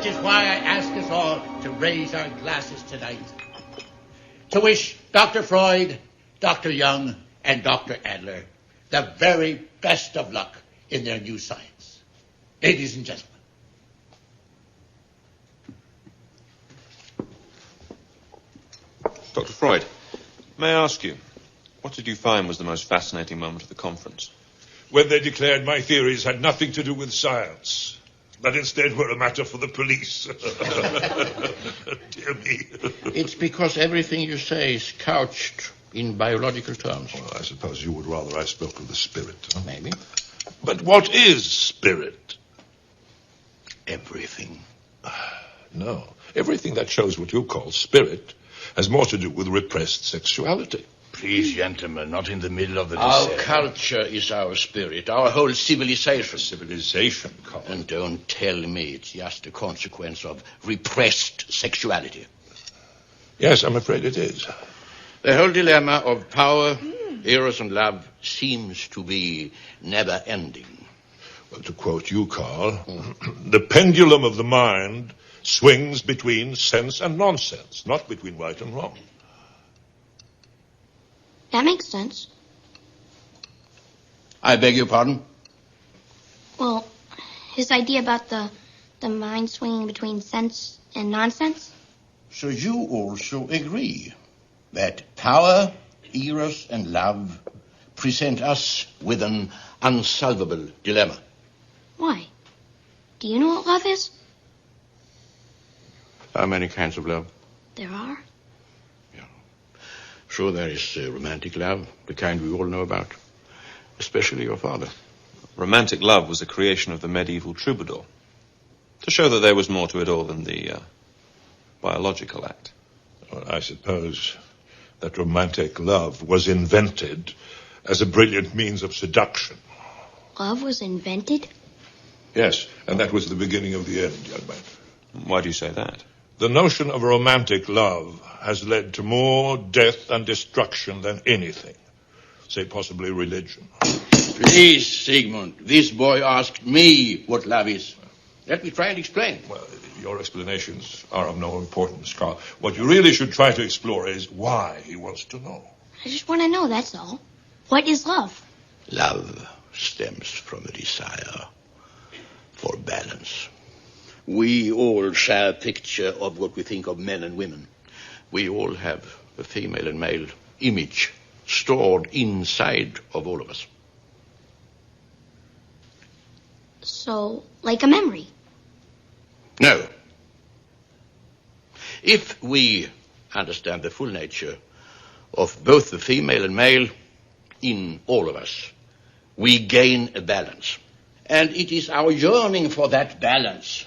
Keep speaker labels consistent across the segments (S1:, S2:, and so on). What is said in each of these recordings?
S1: is why I ask us all to raise our glasses tonight. To wish Dr. Freud, Dr. Jung, and Dr. Adler the very best of luck in their new science. Ladies and gentlemen.
S2: Dr. Freud, may I ask you, what did you find was the most fascinating moment of the conference?
S3: When they declared my theories had nothing to do with science, but instead were a matter for the police. Dear me.
S1: It's because everything you say is couched in biological terms.
S3: Well, I suppose you would rather I spoke of the spirit. Huh?
S1: Maybe.
S3: But what is spirit?
S1: Everything.
S3: No. Everything that shows what you call spirit has more to do with repressed sexuality.
S4: Please, gentlemen, not in the middle of the
S1: Our
S4: dissent.
S1: culture is our spirit, our whole civilization.
S3: Civilization, Carl.
S1: And don't tell me it's just a consequence of repressed sexuality.
S3: Yes, I'm afraid it is.
S1: The whole dilemma of power, eros, and love seems to be never-ending.
S3: Well, to quote you, Carl, the pendulum of the mind swings between sense and nonsense, not between right and wrong.
S5: That makes sense.
S1: I beg your pardon?
S5: Well, his idea about the mind swinging between sense and nonsense?
S1: So you also agree that power, eros, and love present us with an unsolvable dilemma.
S5: Why? Do you know what love is?
S1: How many kinds of love?
S5: There are.
S1: Sure, there is romantic love, the kind we all know about, especially your father.
S2: Romantic love was a creation of the medieval troubadour, to show that there was more to it all than the biological act.
S3: Well, I suppose that romantic love was invented as a brilliant means of seduction.
S5: Love was invented?
S3: Yes, and that was the beginning of the end, young man.
S2: Why do you say that?
S3: The notion of romantic love has led to more death and destruction than anything. Say, possibly religion.
S1: Please, Sigmund, this boy asked me what love is. Let me try and explain.
S3: Well, your explanations are of no importance, Carl. What you really should try to explore is why he wants to know.
S5: I just want to know, that's all. What is love?
S1: Love stems from a desire for balance. We all share a picture of what we think of men and women. We all have a female and male image stored inside of all of us.
S5: So, like a memory?
S1: No. If we understand the full nature of both the female and male in all of us, we gain a balance. And it is our yearning for that balance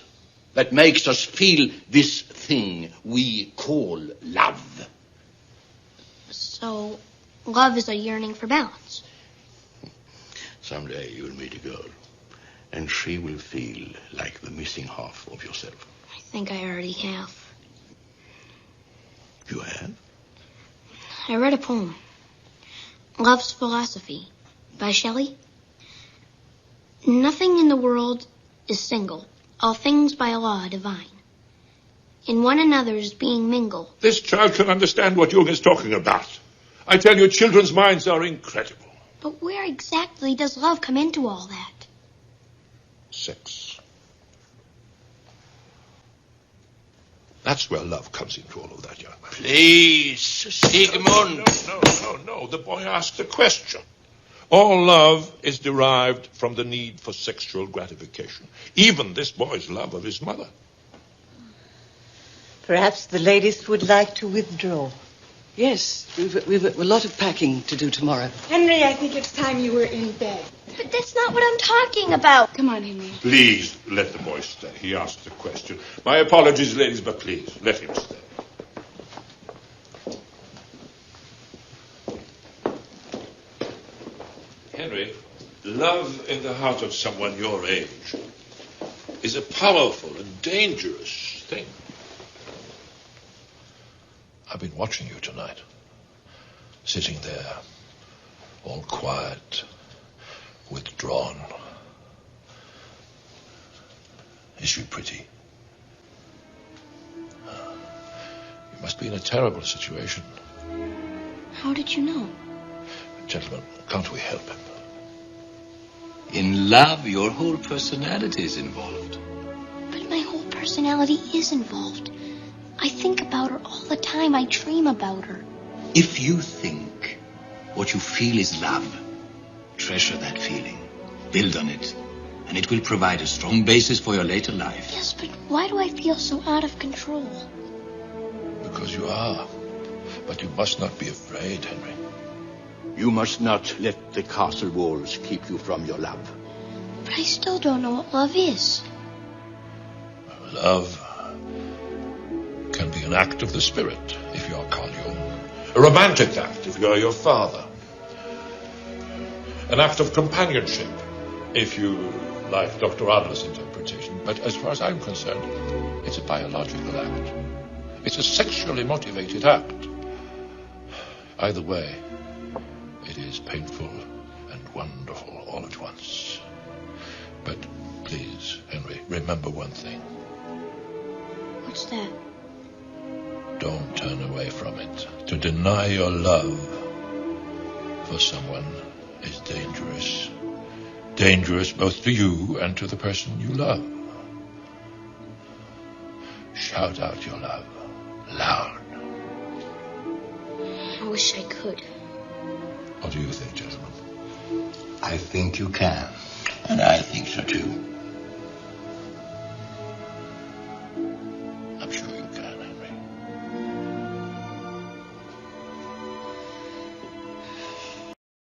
S1: that makes us feel this thing we call love.
S5: So, love is a yearning for balance.
S1: Someday you'll meet a girl, and she will feel like the missing half of yourself.
S5: I think I already have.
S1: You have?
S5: I read a poem, Love's Philosophy, by Shelley. Nothing in the world is single. All things by law divine. In one another's being mingle.
S3: This child can understand what Jung is talking about. I tell you, children's minds are incredible.
S5: But where exactly does love come into all that?
S3: Sex. That's where love comes into all of that, young man.
S1: Please, Sigmund.
S3: No. The boy asked a question. All love is derived from the need for sexual gratification. Even this boy's love of his mother.
S6: Perhaps the ladies would like to withdraw.
S7: Yes, we've a lot of packing to do tomorrow.
S8: Henry, I think it's time you were in bed.
S5: But that's not what I'm talking about.
S8: Come on, Henry.
S3: Please, let the boy stay. He asked a question. My apologies, ladies, but please, let him stay. Henry, love in the heart of someone your age is a powerful and dangerous thing. I've been watching you tonight, sitting there, all quiet, withdrawn. Is she pretty? been a terrible situation.
S5: How did you know?
S3: Gentlemen, can't we help him?
S4: In love, your whole personality is involved.
S5: But my whole personality is involved. I think about her all the time. I dream about her.
S4: If you think what you feel is love, treasure that feeling. Build on it. And it will provide a strong basis for your later life.
S5: Yes, but why do I feel so out of control?
S3: Because you are. But you must not be afraid, Henry.
S1: You must not let the castle walls keep you from your love.
S5: But I still don't know what love is.
S3: Love can be an act of the spirit, if you are Carl Jung. A romantic act, if you are your father. An act of companionship, if you like Dr. Adler's interpretation. But as far as I'm concerned, it's a biological act. It's a sexually motivated act. Either way, it is painful and wonderful all at once. But please, Henry, remember one thing.
S5: What's that?
S3: Don't turn away from it. To deny your love for someone is dangerous. Dangerous both to you and to the person you love. Shout out your love loud.
S5: I wish I could.
S3: What do you think, gentlemen?
S4: I think you can.
S1: And I think so too.